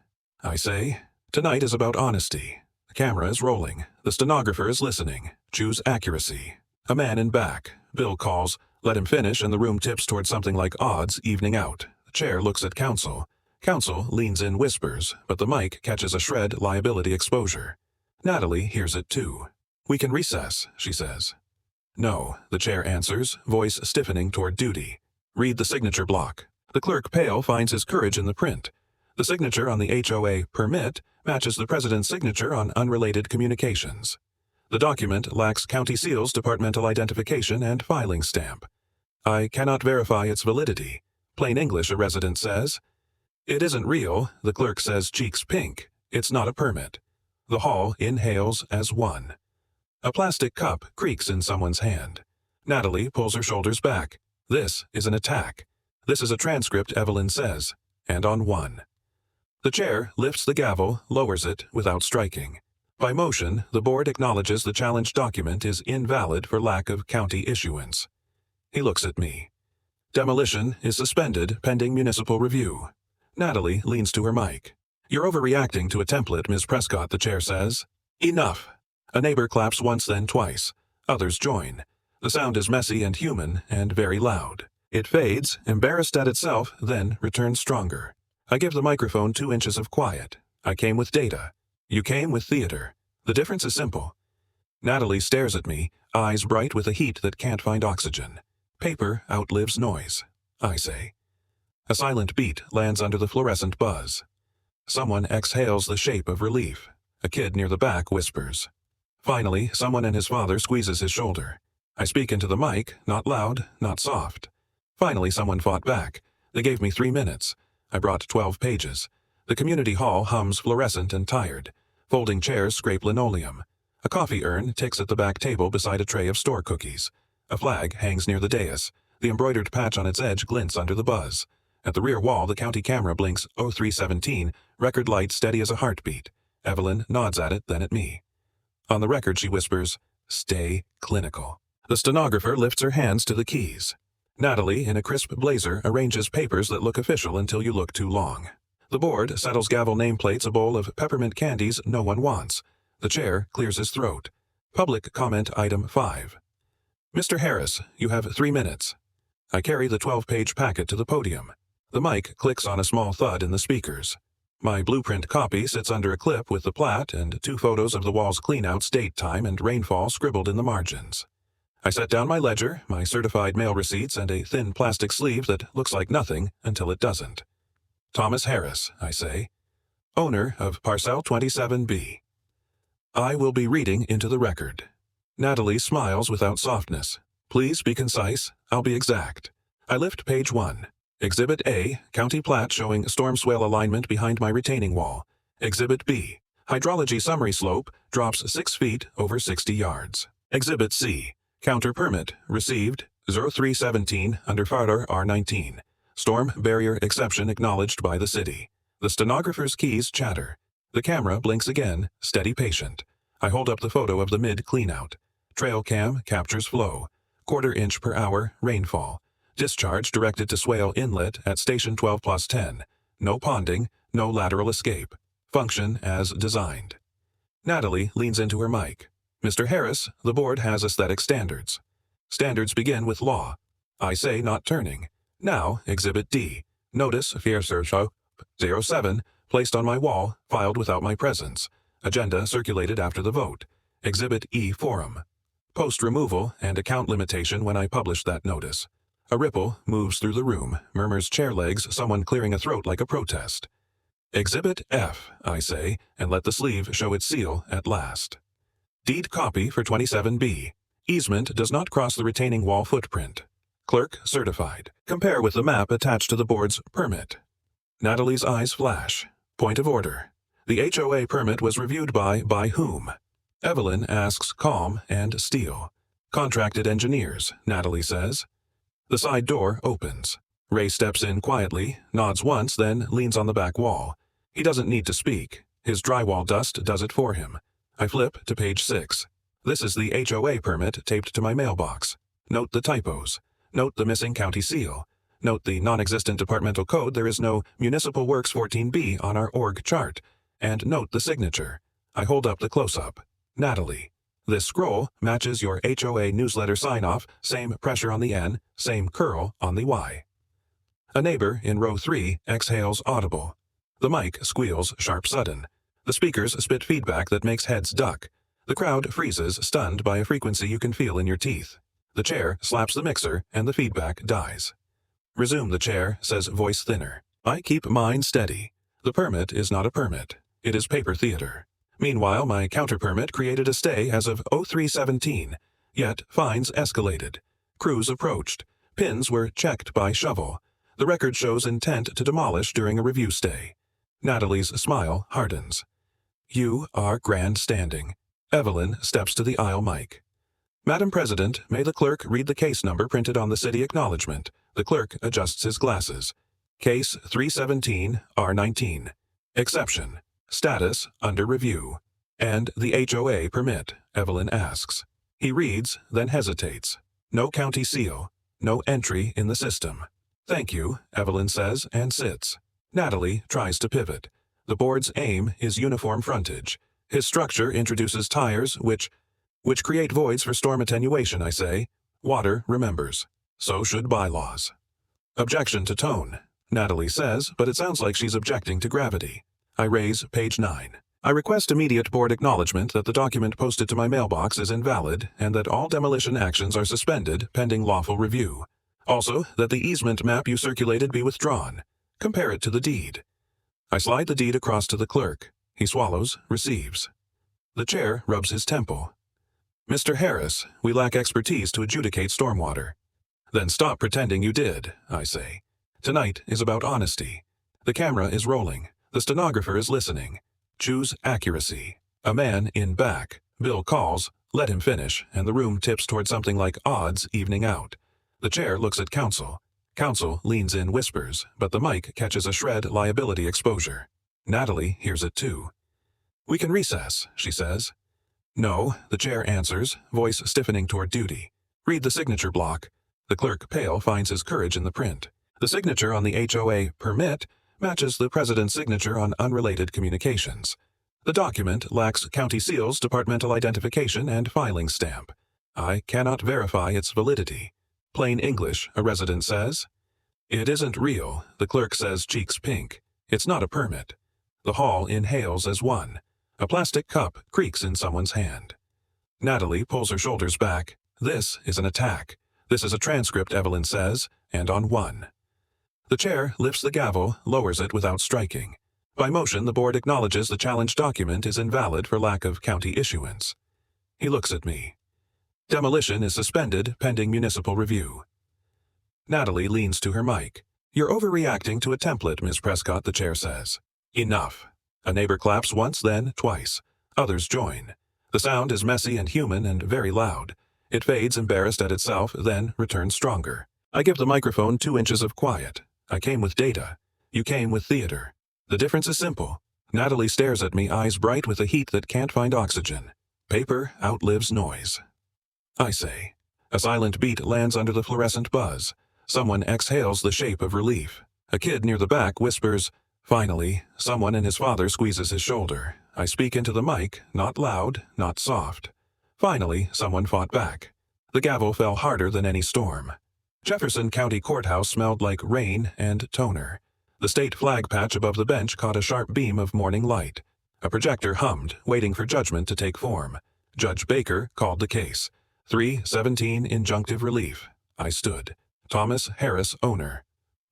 I say, tonight is about honesty. The camera is rolling. The stenographer is listening. Choose accuracy. A man in back. Bill calls. Let him finish, and the room tips toward something like odds evening out. The chair looks at counsel. Counsel leans in, whispers, but the mic catches a shred liability exposure. Natalie hears it too. We can recess, she says. No, the chair answers, voice stiffening toward duty. Read the signature block. The clerk, pale, finds his courage in the print. The signature on the HOA permit Matches the president's signature on unrelated communications. The document lacks county seals, departmental identification, and filing stamp. I cannot verify its validity. Plain English, a resident says. It isn't real, the clerk says, cheeks pink. It's not a permit. The hall inhales as one. A plastic cup creaks in someone's hand. Natalie pulls her shoulders back. This is an attack. This is a transcript, Evelyn says, and on one. The chair lifts the gavel, lowers it without striking. By motion, the board acknowledges the challenged document is invalid for lack of county issuance. He looks at me. Demolition is suspended pending municipal review. Natalie leans to her mic. You're overreacting to a template, Ms. Prescott, the chair says. Enough. A neighbor claps once, then twice. Others join. The sound is messy and human and very loud. It fades, embarrassed at itself, then returns stronger. I give the microphone 2 inches of quiet. I came with data. You came with theater. The difference is simple. Natalie stares at me, eyes bright with a heat that can't find oxygen. Paper outlives noise, I say. A silent beat lands under the fluorescent buzz. Someone exhales the shape of relief. A kid near the back whispers. Finally, someone and his father squeezes his shoulder. I speak into the mic, not loud, not soft. Finally, someone fought back. They gave me 3 minutes. I brought 12 pages. The community hall hums fluorescent and tired. Folding chairs scrape linoleum. A coffee urn ticks at the back table beside a tray of store cookies. A flag hangs near the dais. The embroidered patch on its edge glints under the buzz. At the rear wall, the county camera blinks 0317, record light steady as a heartbeat. Evelyn nods at it, then at me. On the record, she whispers, "Stay clinical." The stenographer lifts her hands to the keys. Natalie, in a crisp blazer, arranges papers that look official until you look too long. The board settles gavel nameplates, a bowl of peppermint candies no one wants. The chair clears his throat. Public comment item 5. Mr. Harris, you have 3 minutes. I carry the 12-page packet to the podium. The mic clicks on a small thud in the speakers. My blueprint copy sits under a clip with the plat and 2 photos of the wall's cleanouts, date, time, and rainfall scribbled in the margins. I set down my ledger, my certified mail receipts, and a thin plastic sleeve that looks like nothing until it doesn't. Thomas Harris, I say, owner of Parcel 27B. I will be reading into the record. Natalie smiles without softness. Please be concise. I'll be exact. I lift page 1. Exhibit A, county plat showing storm swale alignment behind my retaining wall. Exhibit B, hydrology summary slope drops 6 feet over 60 yards. Exhibit C, counter permit received 0317 under FAR R19. Storm barrier exception acknowledged by the city. The stenographer's keys chatter. The camera blinks again, steady patient. I hold up the photo of the mid-cleanout. Trail cam captures flow. 1/4 inch per hour rainfall. Discharge directed to swale inlet at station 12+10. No ponding, no lateral escape. Function as designed. Natalie leans into her mic. Mr. Harris, the board has aesthetic standards. Standards begin with law. I say, not turning. Now, Exhibit D. Notice, Fiercercho, 07, placed on my wall, filed without my presence. Agenda circulated after the vote. Exhibit E forum. Post removal and account limitation when I published that notice. A ripple moves through the room, murmurs chair legs, someone clearing a throat like a protest. Exhibit F, I say, and let the sleeve show its seal at last. Deed copy for 27B. Easement does not cross the retaining wall footprint. Clerk certified. Compare with the map attached to the board's permit. Natalie's eyes flash. Point of order. The HOA permit was reviewed by whom? Evelyn asks calm and steel. Contracted engineers, Natalie says. The side door opens. Ray steps in quietly, nods once, then leans on the back wall. He doesn't need to speak. His drywall dust does it for him. I flip to page 6. This is the HOA permit taped to my mailbox. Note the typos. Note the missing county seal. Note the non-existent departmental code. There is no Municipal Works 14B on our org chart. And note the signature. I hold up the close-up. Natalie. This scroll matches your HOA newsletter sign-off, same pressure on the N, same curl on the Y. A neighbor in row 3 exhales audible. The mic squeals sharp sudden. The speakers spit feedback that makes heads duck. The crowd freezes, stunned by a frequency you can feel in your teeth. The chair slaps the mixer, and the feedback dies. Resume the chair, says voice thinner. I keep mine steady. The permit is not a permit. It is paper theater. Meanwhile, my counter permit created a stay as of 0317, yet fines escalated. Crews approached. Pins were checked by shovel. The record shows intent to demolish during a review stay. Natalie's smile hardens. You are grandstanding. Evelyn steps to the aisle mic. Madam President, may the clerk read the case number printed on the city acknowledgement. The clerk adjusts his glasses. Case 317, R19. Exception. Status under review. And the HOA permit, Evelyn asks. He reads, then hesitates. No county seal. No entry in the system. Thank you, Evelyn says and sits. Natalie tries to pivot. The board's aim is uniform frontage. His structure introduces tires which create voids for storm attenuation, I say. Water remembers. So should bylaws. Objection to tone, Natalie says, but it sounds like she's objecting to gravity. I raise page 9. I request immediate board acknowledgement that the document posted to my mailbox is invalid and that all demolition actions are suspended pending lawful review. Also, that the easement map you circulated be withdrawn. Compare it to the deed. I slide the deed across to the clerk. He swallows, receives. The chair rubs his temple. Mr. Harris, we lack expertise to adjudicate stormwater. Then stop pretending you did, I say. Tonight is about honesty. The camera is rolling. The stenographer is listening. Choose accuracy. A man in back. Bill calls, let him finish, and the room tips toward something like odds evening out. The chair looks at counsel. Counsel leans in, whispers, but the mic catches a shred liability exposure. Natalie hears it too. We can recess, she says. No, the chair answers, voice stiffening toward duty. Read the signature block. The clerk, pale, finds his courage in the print. The signature on the HOA permit matches the president's signature on unrelated communications. The document lacks county seals, departmental identification, and filing stamp. I cannot verify its validity. Plain English, a resident says. It isn't real, the clerk says, cheeks pink. It's not a permit. The hall inhales as one. A plastic cup creaks in someone's hand. Natalie pulls her shoulders back. This is an attack. This is a transcript, Evelyn says, and on one. The chair lifts the gavel, lowers it without striking. By motion, the board acknowledges the challenged document is invalid for lack of county issuance. He looks at me. Demolition is suspended pending municipal review. Natalie leans to her mic. You're overreacting to a template, Ms. Prescott, the chair says. Enough. A neighbor claps once, then twice. Others join. The sound is messy and human and very loud. It fades embarrassed at itself, then returns stronger. I give the microphone 2 inches of quiet. I came with data. You came with theater. The difference is simple. Natalie stares at me, eyes bright with a heat that can't find oxygen. Paper outlives noise. I say. A silent beat lands under the fluorescent buzz. Someone exhales the shape of relief. A kid near the back whispers, finally. Someone and his father squeezes his shoulder. I speak into the mic, not loud, not soft. Finally, someone fought back. The gavel fell harder than any storm. Jefferson County Courthouse smelled like rain and toner. The state flag patch above the bench caught a sharp beam of morning light. A projector hummed, waiting for judgment to take form. Judge Baker called the case. 317 injunctive relief. I stood. Thomas Harris, owner.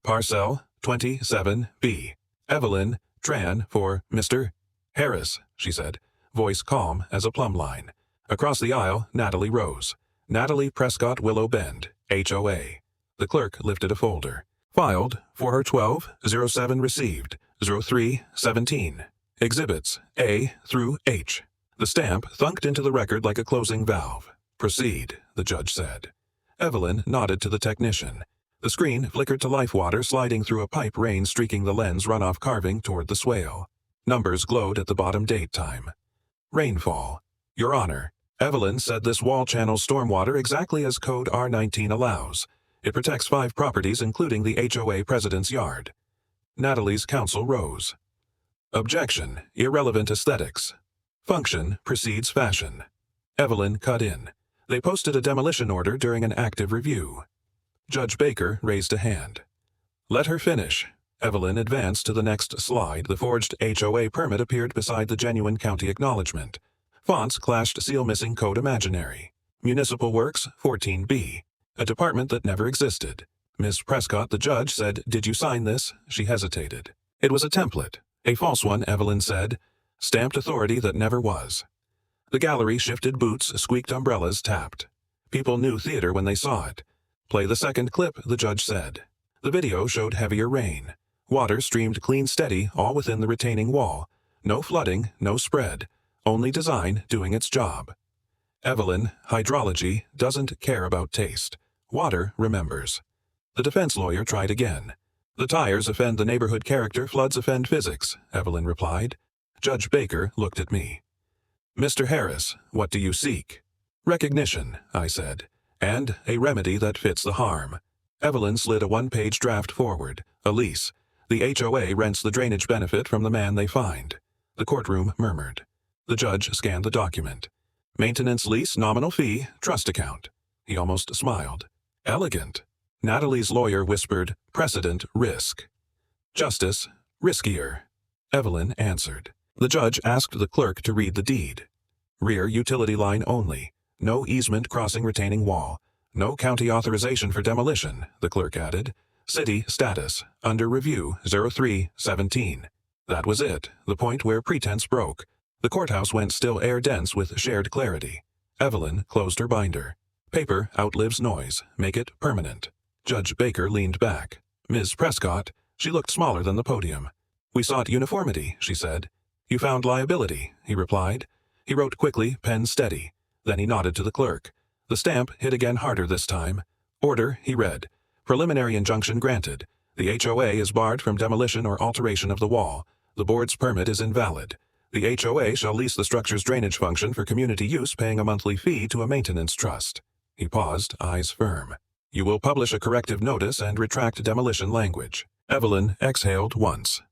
Parcel 27B. Evelyn Tran for Mr. Harris, she said, voice calm as a plumb line. Across the aisle, Natalie rose. Natalie Prescott Willow Bend, HOA. The clerk lifted a folder. Filed for her 1207 received 0317. Exhibits A through H. The stamp thunked into the record like a closing valve. Proceed, the judge said. Evelyn nodded to the technician. The screen flickered to life water sliding through a pipe, rain streaking the lens, runoff carving toward the swale. Numbers glowed at the bottom, date time. Rainfall. Your Honor, Evelyn said this wall channels stormwater exactly as Code R19 allows. It protects 5 properties, including the HOA president's yard. Natalie's counsel rose. Objection. Irrelevant aesthetics. Function precedes fashion. Evelyn cut in. They posted a demolition order during an active review. Judge Baker raised a hand. Let her finish. Evelyn advanced to the next slide. The forged HOA permit appeared beside the genuine county acknowledgement. Fonts clashed, seal missing, code imaginary. Municipal Works 14B. A department that never existed. Miss Prescott, the judge, said, "Did you sign this?" She hesitated. It was a template. A false one, Evelyn said. Stamped authority that never was. The gallery shifted boots, squeaked umbrellas, tapped. People knew theater when they saw it. Play the second clip, the judge said. The video showed heavier rain. Water streamed clean steady, all within the retaining wall. No flooding, no spread. Only design doing its job. Evelyn, hydrology, doesn't care about taste. Water remembers. The defense lawyer tried again. The tires offend the neighborhood character, floods offend physics, Evelyn replied. Judge Baker looked at me. Mr. Harris, what do you seek? Recognition, I said, and a remedy that fits the harm. Evelyn slid a one-page draft forward, a lease. The HOA rents the drainage benefit from the man they find. The courtroom murmured. The judge scanned the document. Maintenance lease, nominal fee, trust account. He almost smiled. Elegant. Natalie's lawyer whispered, precedent, risk. Justice, riskier. Evelyn answered. The judge asked the clerk to read the deed. Rear utility line only. No easement crossing retaining wall. No county authorization for demolition, the clerk added. City status, under review, 03-17. That was it, the point where pretense broke. The courthouse went still air-dense with shared clarity. Evelyn closed her binder. Paper outlives noise. Make it permanent. Judge Baker leaned back. Ms. Prescott, she looked smaller than the podium. We sought uniformity, she said. You found liability, he replied. He wrote quickly, pen steady. Then he nodded to the clerk. The stamp hit again harder this time. Order, he read. Preliminary injunction granted. The HOA is barred from demolition or alteration of the wall. The board's permit is invalid. The HOA shall lease the structure's drainage function for community use, paying a monthly fee to a maintenance trust. He paused, eyes firm. You will publish a corrective notice and retract demolition language. Evelyn exhaled once.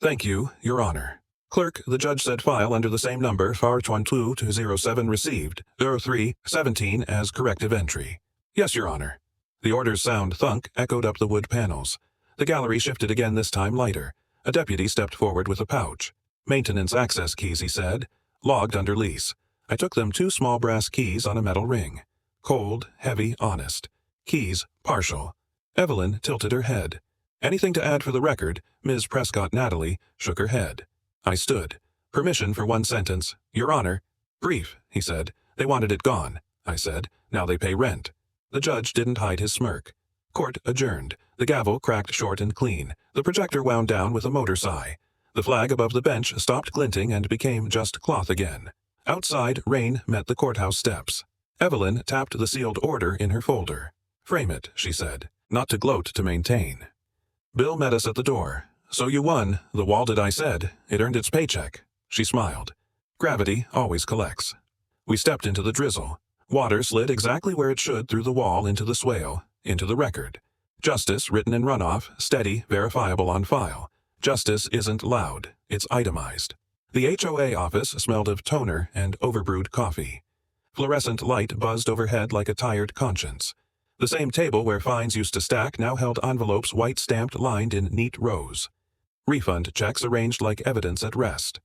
Thank you, Your Honor. Clerk, the judge said file under the same number, FAR 22-07 received, 03-17 as corrective entry. Yes, Your Honor. The order's sound thunk echoed up the wood panels. The gallery shifted again, this time lighter. A deputy stepped forward with a pouch. Maintenance access keys, he said. Logged under lease. I took them 2 small brass keys on a metal ring. Cold, heavy, honest. Keys, partial. Evelyn tilted her head. Anything to add for the record? Ms. Prescott Natalie shook her head. I stood. Permission for one sentence. Your Honor. Brief, he said. They wanted it gone. I said. Now they pay rent. The judge didn't hide his smirk. Court adjourned. The gavel cracked short and clean. The projector wound down with a motor sigh. The flag above the bench stopped glinting and became just cloth again. Outside, rain met the courthouse steps. Evelyn tapped the sealed order in her folder. Frame it, she said. Not to gloat, to maintain. Bill met us at the door. So you won. The wall did, I said. It earned its paycheck. She smiled. Gravity always collects. We stepped into the drizzle. Water slid exactly where it should through the wall into the swale, into the record. Justice written in runoff, steady, verifiable on file. Justice isn't loud. It's itemized. The HOA office smelled of toner and overbrewed coffee. Fluorescent light buzzed overhead like a tired conscience. The same table where fines used to stack now held envelopes white-stamped lined in neat rows. Refund checks arranged like evidence at rest.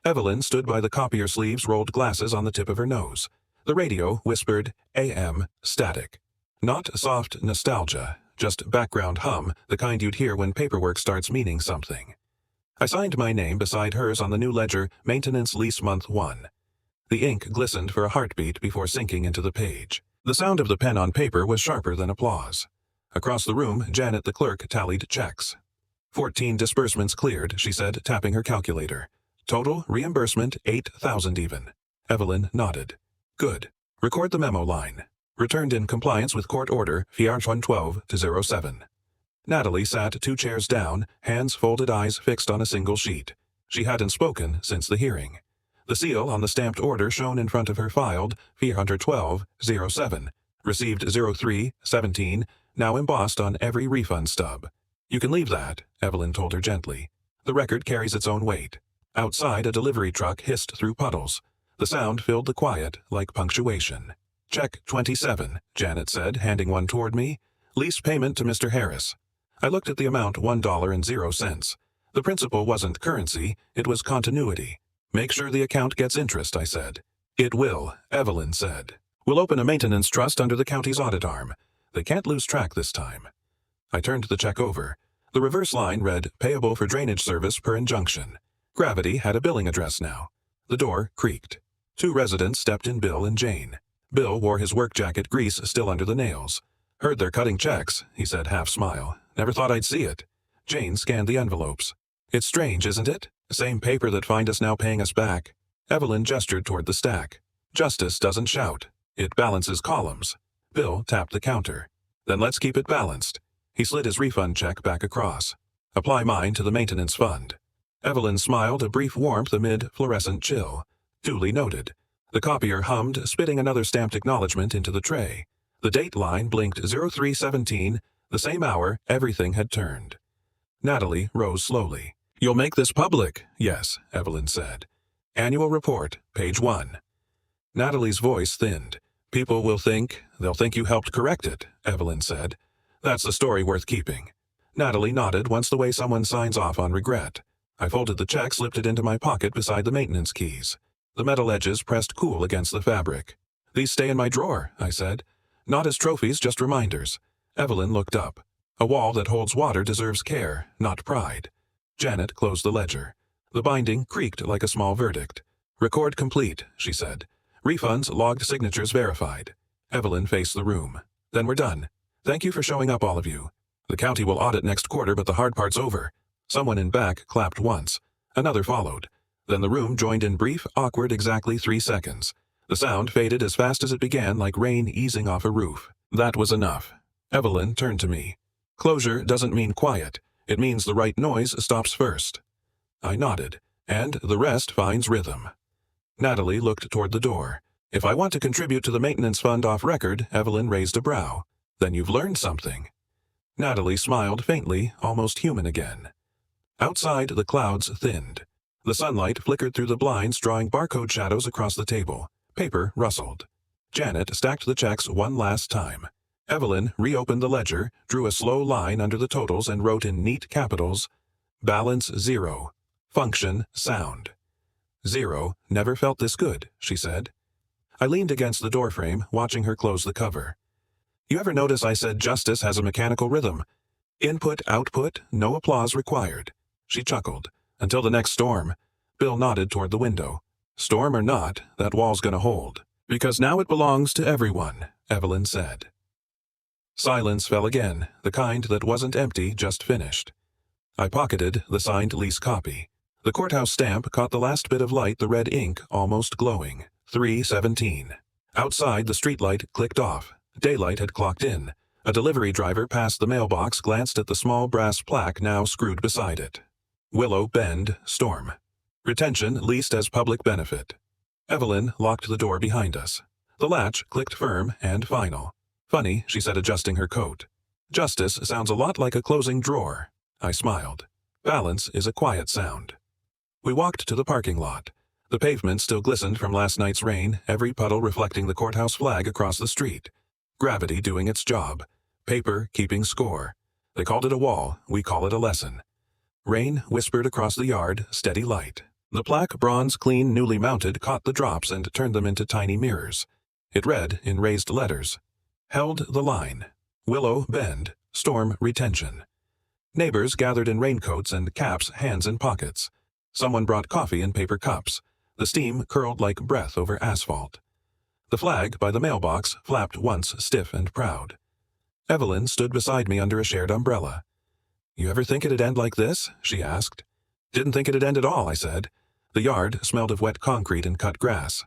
Evelyn stood by the copier sleeves, rolled glasses on the tip of her nose. The radio whispered, AM, static. Not soft nostalgia, just background hum, the kind you'd hear when paperwork starts meaning something. I signed my name beside hers on the new ledger, Maintenance Lease Month 1. The ink glistened for a heartbeat before sinking into the page. The sound of the pen on paper was sharper than applause. Across the room, Janet the clerk tallied checks. 14 disbursements cleared, she said, tapping her calculator. Total reimbursement, $8,000 even. Evelyn nodded. Good. Record the memo line. Returned in compliance with court order, FAR 112-07. Natalie sat 2 chairs down, hands folded, eyes fixed on a single sheet. She hadn't spoken since the hearing. The seal on the stamped order shown in front of her filed, FAR 112-07. Received 03-17, now embossed on every refund stub. You can leave that, Evelyn told her gently. The record carries its own weight. Outside, a delivery truck hissed through puddles. The sound filled the quiet like punctuation. Check 27, Janet said, handing one toward me. Lease payment to Mr. Harris. I looked at the amount, $1.00. The principal wasn't currency, it was continuity. Make sure the account gets interest, I said. It will, Evelyn said. We'll open a maintenance trust under the county's audit arm. They can't lose track this time. I turned the check over. The reverse line read, payable for drainage service per injunction. Gravity had a billing address now. The door creaked. 2 residents stepped in, Bill and Jane. Bill wore his work jacket, grease still under the nails. "Heard they're cutting checks," he said, half-smile. "Never thought I'd see it." Jane scanned the envelopes. "It's strange, isn't it? Same paper that fined us now paying us back." Evelyn gestured toward the stack. "Justice doesn't shout. It balances columns." Bill tapped the counter. "Then let's keep it balanced." He slid his refund check back across. "Apply mine to the maintenance fund." Evelyn smiled, a brief warmth amid fluorescent chill. Duly noted. The copier hummed, spitting another stamped acknowledgement into the tray. The date line blinked 0317, the same hour everything had turned. Natalie rose slowly. "You'll make this public?" "Yes," Evelyn said. "Annual report, page 1. Natalie's voice thinned. "People will think, they'll think you helped correct it," Evelyn said. "That's a story worth keeping." Natalie nodded, once the way someone signs off on regret. I folded the check, slipped it into my pocket beside the maintenance keys. The metal edges pressed cool against the fabric. "These stay in my drawer," I said. "Not as trophies, just reminders." Evelyn looked up. "A wall that holds water deserves care, not pride." Janet closed the ledger. The binding creaked like a small verdict. "Record complete," she said. "Refunds, logged signatures verified." Evelyn faced the room. "Then we're done. Thank you for showing up, all of you. The county will audit next quarter, but the hard part's over." Someone in back clapped once. Another followed. Then the room joined in brief, awkward, exactly 3 seconds. The sound faded as fast as it began, like rain easing off a roof. That was enough. Evelyn turned to me. "Closure doesn't mean quiet. It means the right noise stops first." I nodded. "And the rest finds rhythm." Natalie looked toward the door. "If I want to contribute to the maintenance fund off record," Evelyn raised a brow. "Then you've learned something." Natalie smiled faintly, almost human again. Outside, the clouds thinned. The sunlight flickered through the blinds, drawing barcode shadows across the table. Paper rustled. Janet stacked the checks one last time. Evelyn reopened the ledger, drew a slow line under the totals, and wrote in neat capitals, "Balance 0. Function sound." 0. "Never felt this good," she said. I leaned against the doorframe, watching her close the cover. "You ever notice I said justice has a mechanical rhythm? Input, output, no applause required." She chuckled. "Until the next storm." Bill nodded toward the window. "Storm or not, that wall's gonna hold. Because now it belongs to everyone," Evelyn said. Silence fell again, the kind that wasn't empty, just finished. I pocketed the signed lease copy. The courthouse stamp caught the last bit of light, the red ink almost glowing. 3:17. Outside, the streetlight clicked off. Daylight had clocked in. A delivery driver passed the mailbox, glanced at the small brass plaque now screwed beside it. Willow Bend, Storm. Retention leased as public benefit. Evelyn locked the door behind us. The latch clicked firm and final. "Funny," she said, adjusting her coat. "Justice sounds a lot like a closing drawer." I smiled. "Balance is a quiet sound." We walked to the parking lot. The pavement still glistened from last night's rain, every puddle reflecting the courthouse flag across the street. Gravity doing its job. Paper keeping score. They called it a wall, we call it a lesson. Rain whispered across the yard, steady light. The plaque, bronze clean, newly mounted, caught the drops and turned them into tiny mirrors. It read, in raised letters, "Held the line. Willow Bend. Storm retention." Neighbors gathered in raincoats and caps, hands in pockets. Someone brought coffee in paper cups. The steam curled like breath over asphalt. The flag by the mailbox flapped once, stiff and proud. Evelyn stood beside me under a shared umbrella. "You ever think it'd end like this?" she asked. "Didn't think it'd end at all," I said. The yard smelled of wet concrete and cut grass.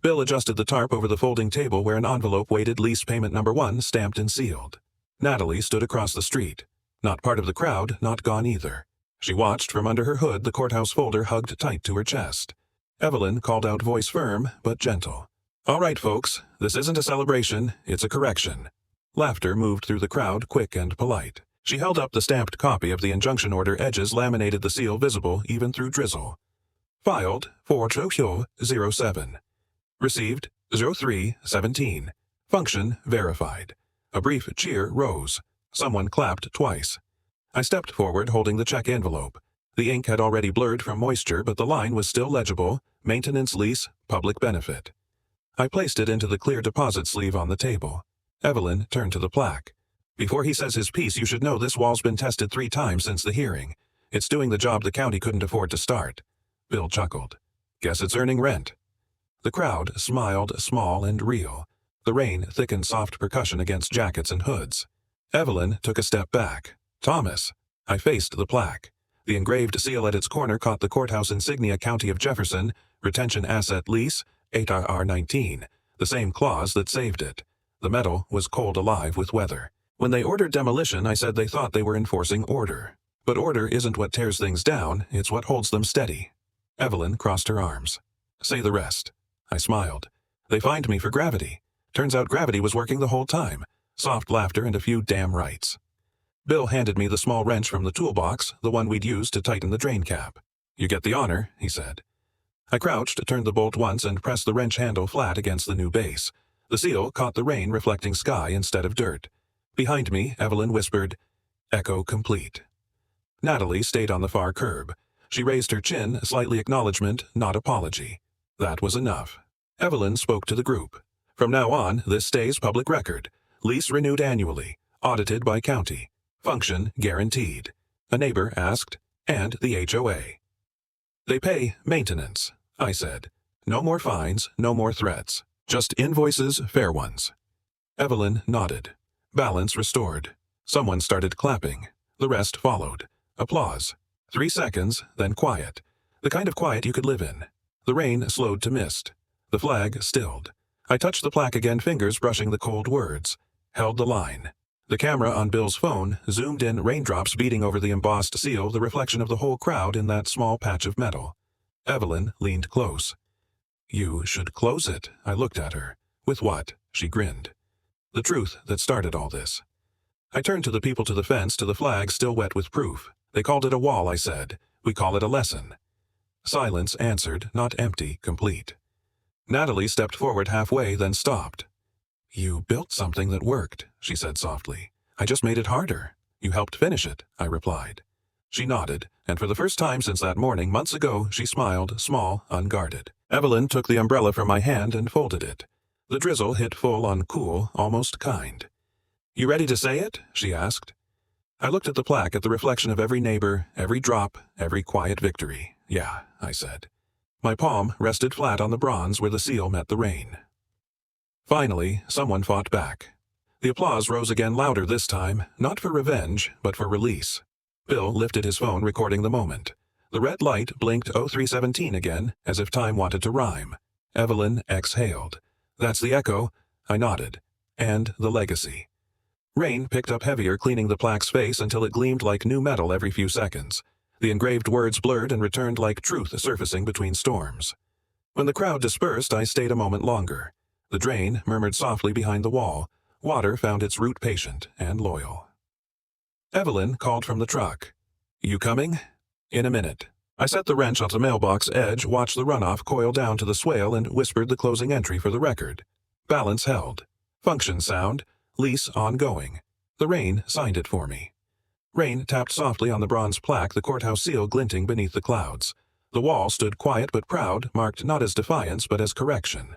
Bill adjusted the tarp over the folding table where an envelope waited, lease payment number 1, stamped and sealed. Natalie stood across the street. Not part of the crowd, not gone either. She watched from under her hood, the courthouse folder hugged tight to her chest. Evelyn called out, voice firm but gentle. "All right, folks, this isn't a celebration, it's a correction." Laughter moved through the crowd, quick and polite. She held up the stamped copy of the injunction order, edges laminated, the seal visible even through drizzle. Filed 4/07. Received 03/17. Function verified. A brief cheer rose. Someone clapped twice. I stepped forward, holding the check envelope. The ink had already blurred from moisture, but the line was still legible. Maintenance lease, public benefit. I placed it into the clear deposit sleeve on the table. Evelyn turned to the plaque. "Before he says his piece, you should know this wall's been tested 3 times since the hearing. It's doing the job the county couldn't afford to start." Bill chuckled. Guess it's earning rent. The crowd smiled small and real. The rain thickened soft percussion against jackets and hoods. Evelyn took a step back. Thomas. I faced the plaque. The engraved seal at its corner caught the courthouse insignia County of Jefferson, Retention Asset Lease, 8RR19, the same clause that saved it. The metal was cold alive with weather. When they ordered demolition, I said they thought they were enforcing order. But order isn't what tears things down, it's what holds them steady. Evelyn crossed her arms. Say the rest. I smiled. They fined me for gravity. Turns out gravity was working the whole time. Soft laughter and a few damn rights. Bill handed me the small wrench from the toolbox, the one we'd used to tighten the drain cap. You get the honor, he said. I crouched, turned the bolt once, and pressed the wrench handle flat against the new base. The seal caught the rain reflecting sky instead of dirt. Behind me, Evelyn whispered, Echo complete. Natalie stayed on the far curb. She raised her chin, slightly acknowledgement, not apology. That was enough. Evelyn spoke to the group. From now on, this stays public record. Lease renewed annually. Audited by county. Function guaranteed. A neighbor asked, and the HOA. They pay maintenance, I said. No more fines, no more threats. Just invoices, fair ones. Evelyn nodded. Balance restored. Someone started clapping. The rest followed. Applause. 3 seconds, then quiet. The kind of quiet you could live in. The rain slowed to mist. The flag stilled. I touched the plaque again, fingers brushing the cold words. Held the line. The camera on Bill's phone zoomed in, raindrops beating over the embossed seal, the reflection of the whole crowd in that small patch of metal. Evelyn leaned close. You should close it, I looked at her. With what? She grinned. The truth that started all this. I turned to the people, to the fence, to the flag still wet with proof. They called it a wall, I said. We call it a lesson. Silence answered, not empty, complete. Natalie stepped forward halfway, then stopped. You built something that worked, she said softly. I just made it harder. You helped finish it, I replied. She nodded, and for the first time since that morning months ago, she smiled, small, unguarded. Evelyn took the umbrella from my hand and folded it. The drizzle hit full on, cool, almost kind. You ready to say it? She asked. I looked at the plaque, at the reflection of every neighbor, every drop, every quiet victory. Yeah, I said. My palm rested flat on the bronze where the seal met the rain. Finally, someone fought back. The applause rose again, louder this time, not for revenge, but for release. Bill lifted his phone, recording the moment. The red light blinked 0317 again, as if time wanted to rhyme. Evelyn exhaled. That's the echo. I nodded. And the legacy. Rain picked up heavier, cleaning the plaque's face until it gleamed like new metal every few seconds. The engraved words blurred and returned like truth surfacing between storms. When the crowd dispersed, I stayed a moment longer. The drain murmured softly behind the wall. Water found its route patient and loyal. Evelyn called from the truck. You coming? In a minute. I set the wrench on the mailbox edge, watched the runoff coil down to the swale, and whispered the closing entry for the record. Balance held. Function sound. Lease ongoing. The rain signed it for me. Rain tapped softly on the bronze plaque, the courthouse seal glinting beneath the clouds. The wall stood quiet but proud, marked not as defiance but as correction.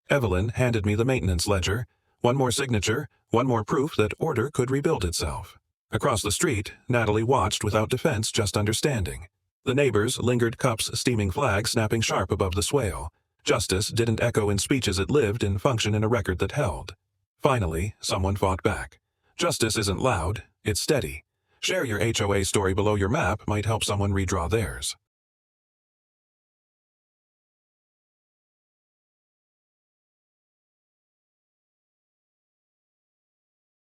Evelyn handed me the maintenance ledger. One more signature, one more proof that order could rebuild itself. Across the street, Natalie watched without defense, just understanding. The neighbors lingered, cups, steaming flags snapping sharp above the swale. Justice didn't echo in speeches, it lived in function in a record that held. Finally, someone fought back. Justice isn't loud, it's steady. Share your HOA story below. Your map might help someone redraw theirs.